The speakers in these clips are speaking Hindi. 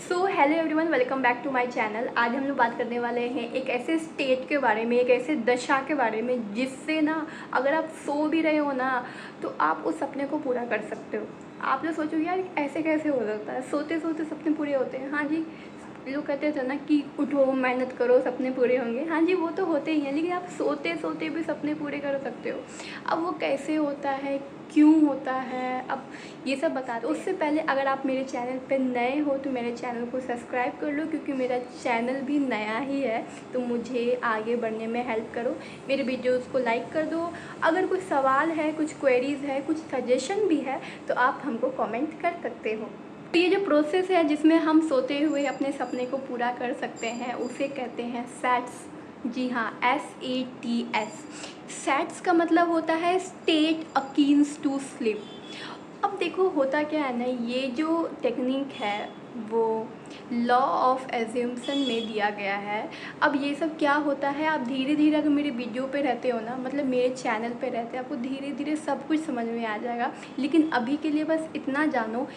So hello everyone, welcome back to my channel. आज हम लोग बात करने वाले हैं एक ऐसे स्टेट के बारे में, एक ऐसे दशा के बारे में जिससे ना अगर आप सो भी रहे हो ना तो आप उस सपने को पूरा कर सकते हो। आप लोग सोचो यार ऐसे कैसे हो सकता है, सोते सोते सपने पूरे होते हैं। हाँ जी, लोग कहते थे ना कि उठो मेहनत करो सपने पूरे होंगे। हाँ जी, वो तो होते ही हैं, लेकिन आप सोते सोते भी सपने पूरे कर सकते हो। अब वो कैसे होता है, क्यों होता है, अब ये सब बताते हैं। उससे पहले अगर आप मेरे चैनल पे नए हो तो मेरे चैनल को सब्सक्राइब कर लो, क्योंकि मेरा चैनल भी नया ही है। तो मुझे आगे बढ़ने में हेल्प करो, मेरे वीडियोस को लाइक कर दो। अगर कुछ सवाल है, कुछ क्वेरीज़ है, कुछ सजेशन भी है तो आप हमको कमेंट कर सकते हो। तो ये जो प्रोसेस है जिसमें हम सोते हुए अपने सपने को पूरा कर सकते हैं उसे कहते हैं सैट्स। जी हाँ, SATS। सैट्स का मतलब होता है स्टेट अकीन्स टू स्लीप। अब देखो होता क्या है ना, ये जो टेक्निक है वो लॉ ऑफ एज्यूम्सन में दिया गया है। अब ये सब क्या होता है, आप धीरे धीरे अगर मेरे वीडियो पे रहते हो ना, मतलब मेरे चैनल पे रहते हैं, आपको धीरे धीरे सब कुछ समझ में आ जाएगा। लेकिन अभी के लिए बस इतना जानो,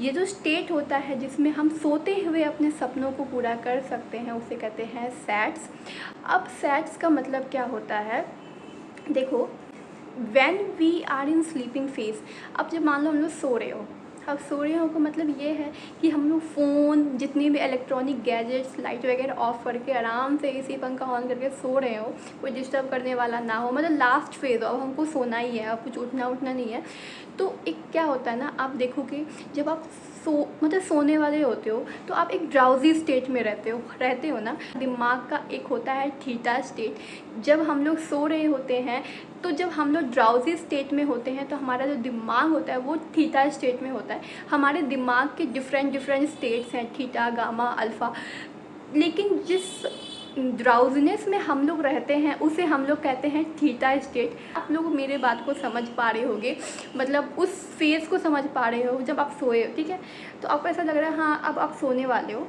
ये जो स्टेट होता है जिसमें हम सोते हुए अपने सपनों को पूरा कर सकते हैं उसे कहते हैं सैट्स। अब सैट्स का मतलब क्या होता है, देखो, when we are in sleeping phase. अब जब मान लो हम लोग सो रहे हो, अब सो रहे हो का मतलब ये है कि हम लोग फ़ोन, जितनी भी इलेक्ट्रॉनिक गैजेट्स, लाइट वगैरह ऑफ करके आराम से एसी पंखा ऑन करके सो रहे हो, कोई डिस्टर्ब करने वाला ना हो, मतलब लास्ट फेज हो, अब हमको सोना ही है, अब कुछ उठना उठना नहीं है। तो एक क्या होता है ना, आप देखोगे जब आप मतलब सोने वाले होते हो तो आप एक ड्राउजी स्टेट में रहते हो ना। दिमाग का एक होता है थीटा स्टेट। जब हम लोग सो रहे होते हैं तो जब हम लोग ड्राउजी स्टेट में होते हैं तो हमारा जो दिमाग होता है वो थीटा स्टेट में होता है। हमारे दिमाग के डिफरेंट स्टेट्स हैं, थीटा, गामा, अल्फ़ा। लेकिन जिस ड्राउजीनेस में हम लोग रहते हैं उसे हम लोग कहते हैं थीटा स्टेट। आप लोग मेरे बात को समझ पा रहे होंगे, मतलब उस फेज़ को समझ पा रहे हो जब आप सोए हो, ठीक है। तो आपको ऐसा लग रहा है हाँ अब आप सोने वाले हो।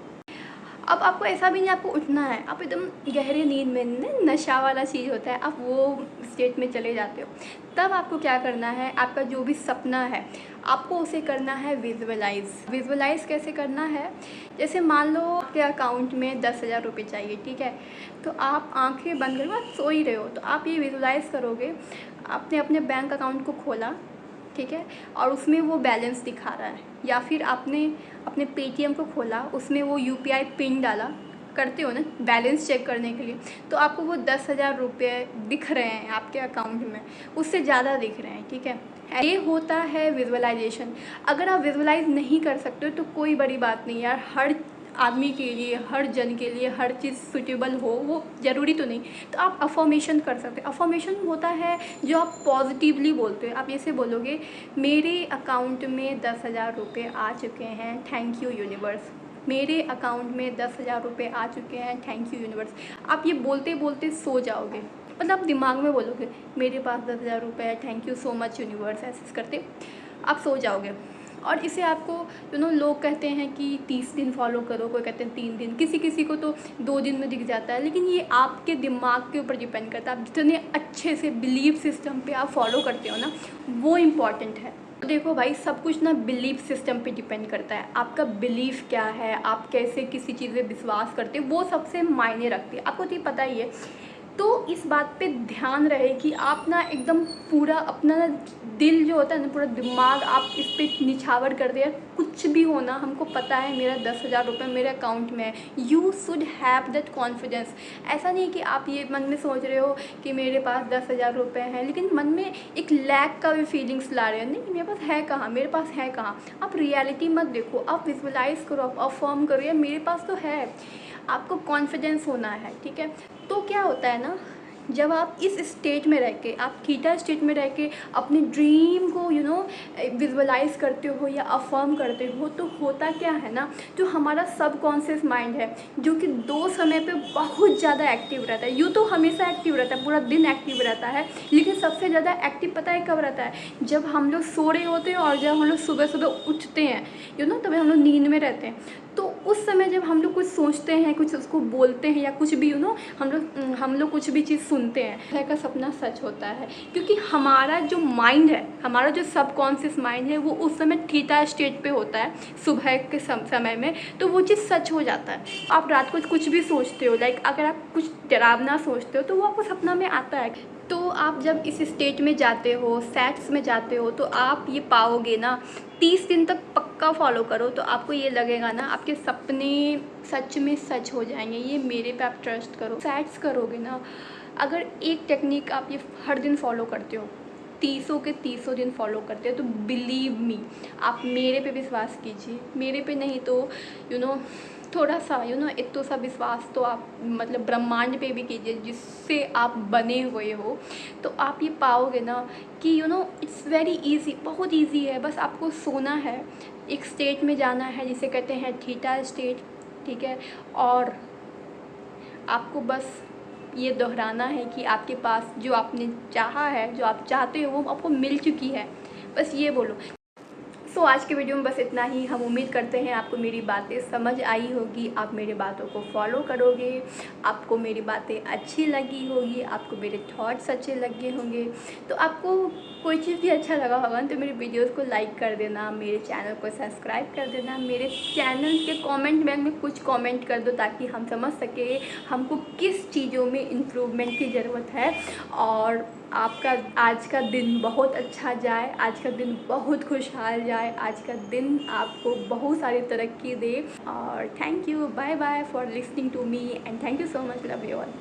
अब आपको ऐसा भी नहीं आपको उठना है, आप एकदम गहरे नींद में, नशा वाला चीज़ होता है, आप वो स्टेट में चले जाते हो। तब आपको क्या करना है, आपका जो भी सपना है आपको उसे करना है विजुअलाइज कैसे करना है, जैसे मान लो आपके अकाउंट में 10,000 रुपये चाहिए, ठीक है। तो आप आंखें बंद करके आप सो ही रहे हो तो आप ये विजुअलाइज करोगे, आपने अपने बैंक अकाउंट को खोला, ठीक है, और उसमें वो बैलेंस दिखा रहा है, या फिर आपने अपने पेटीएम को खोला, उसमें वो UPI पिन डाला, करते हो ना बैलेंस चेक करने के लिए, तो आपको वो 10,000 रुपये दिख रहे हैं आपके अकाउंट में, उससे ज़्यादा दिख रहे हैं, ठीक है। ये होता है विजुअलाइजेशन। अगर आप विजुअलाइज नहीं कर सकते हो तो कोई बड़ी बात नहीं यार, हर आदमी के लिए, हर जन के लिए हर चीज़ सूटेबल हो वो ज़रूरी तो नहीं। तो आप अफर्मेशन कर सकते हो। अफर्मेशन होता है जो आप पॉजिटिवली बोलते हो। आप ऐसे बोलोगे, मेरे अकाउंट में 10,000 रुपये आ चुके हैं, थैंक यू यूनिवर्स। मेरे अकाउंट में 10,000 रुपये आ चुके हैं, थैंक यू यूनिवर्स। आप ये बोलते बोलते सो जाओगे, मतलब आप दिमाग में बोलोगे मेरे पास 10,000 रुपये है, thank you so much universe, ऐसे करते आप सो जाओगे। और इसे आपको लोग कहते हैं कि 30 दिन फॉलो करो, कोई कहते हैं 3 दिन, किसी किसी को तो 2 दिन में दिख जाता है। लेकिन ये आपके दिमाग के ऊपर डिपेंड करता है, आप जितने अच्छे से बिलीफ सिस्टम पे आप फॉलो करते हो ना वो इम्पॉर्टेंट है। तो देखो भाई, सब कुछ ना बिलीफ सिस्टम पे डिपेंड करता है। आपका बिलीफ क्या है, आप कैसे किसी चीज़ पे विश्वास करते हो, वो सबसे मायने रखती है, आपको तो ये पता ही है। तो इस बात पे ध्यान रहे कि आप ना एकदम पूरा अपना ना दिल जो होता है ना, पूरा दिमाग आप इस पर निछावर कर दे, कुछ भी होना हमको पता है मेरा 10,000 रुपये मेरे अकाउंट में है। You should have that confidence. ऐसा नहीं कि आप ये मन में सोच रहे हो कि मेरे पास 10,000 रुपये हैं, लेकिन मन में एक लैक का भी फीलिंग्स ला रहे हो, नहीं मेरे पास है कहाँ, मेरे पास है कहाँ। आप रियलिटी मत देखो, आप विजुअलाइज करो, आप अफर्म करो यार मेरे पास तो है। आपको कॉन्फिडेंस होना है, ठीक है। तो क्या होता है ना, जब आप इस स्टेट में रह के, आप थीटा स्टेट में रह के अपने ड्रीम को विजुअलाइज करते हो या अफर्म करते हो, तो होता क्या है ना, जो हमारा सबकॉन्शियस माइंड है जो कि 2 समय पे बहुत ज़्यादा एक्टिव रहता है। यूँ तो हमेशा एक्टिव रहता है, पूरा दिन एक्टिव रहता है, लेकिन सबसे ज़्यादा एक्टिव पता है कब रहता है, जब हम लोग सो रहे होते हैं और जब हम लोग सुबह सुबह उठते हैं, तभी हम लोग नींद में रहते हैं। तो उस समय जब हम लोग कुछ सोचते हैं, कुछ उसको बोलते हैं या कुछ भी हम लोग कुछ भी चीज़ सुनते हैं, तरह का सपना सच होता है। क्योंकि हमारा जो माइंड है, हमारा जो सबकॉन्शियस माइंड है, वो उस समय थीटा स्टेट पे होता है सुबह के समय में, तो वो चीज़ सच हो जाता है। आप रात को कुछ भी सोचते हो, लाइक अगर आप कुछ डरावना सोचते हो तो वो आपको सपना में आता है। तो आप जब इस स्टेट में जाते हो, सेट्स में जाते हो, तो आप ये पाओगे ना, 30 दिन तक पक्का फॉलो करो तो आपको ये लगेगा ना आपके सपने सच में सच हो जाएंगे। ये मेरे पे आप ट्रस्ट करो। सेट्स करोगे ना, अगर एक टेक्निक आप ये हर दिन फॉलो करते हो, 30 के 30 दिन फॉलो करते हो, तो बिलीव मी, आप मेरे पे विश्वास कीजिए, मेरे पे नहीं तो थोड़ा सा इतना सा विश्वास तो आप मतलब ब्रह्मांड पे भी कीजिए जिससे आप बने हुए हो। तो आप ये पाओगे ना कि इट्स वेरी इजी, बहुत इजी है। बस आपको सोना है, एक स्टेट में जाना है जिसे कहते हैं थीटा स्टेट, ठीक है। और आपको बस ये दोहराना है कि आपके पास जो आपने चाहा है, जो आप चाहते हो, वो आपको मिल चुकी है। बस ये बोलो। सो आज के वीडियो में बस इतना ही। हम उम्मीद करते हैं आपको मेरी बातें समझ आई होगी, आप मेरी बातों को फॉलो करोगे, आपको मेरी बातें अच्छी लगी होगी, आपको मेरे थॉट्स अच्छे लगे होंगे। तो आपको कोई चीज़ भी अच्छा लगा होगा तो मेरे वीडियोस को लाइक कर देना, मेरे चैनल को सब्सक्राइब कर देना, मेरे चैनल के कमेंट में कुछ कमेंट कर दो ताकि हम समझ सके हमको किस चीज़ों में इम्प्रूवमेंट की ज़रूरत है। और आपका आज का दिन बहुत अच्छा जाए, आज का दिन बहुत खुशहाल जाए, आज का दिन आपको बहुत सारी तरक्की दे। और thank you, bye bye for listening to me and thank you so much, love you all.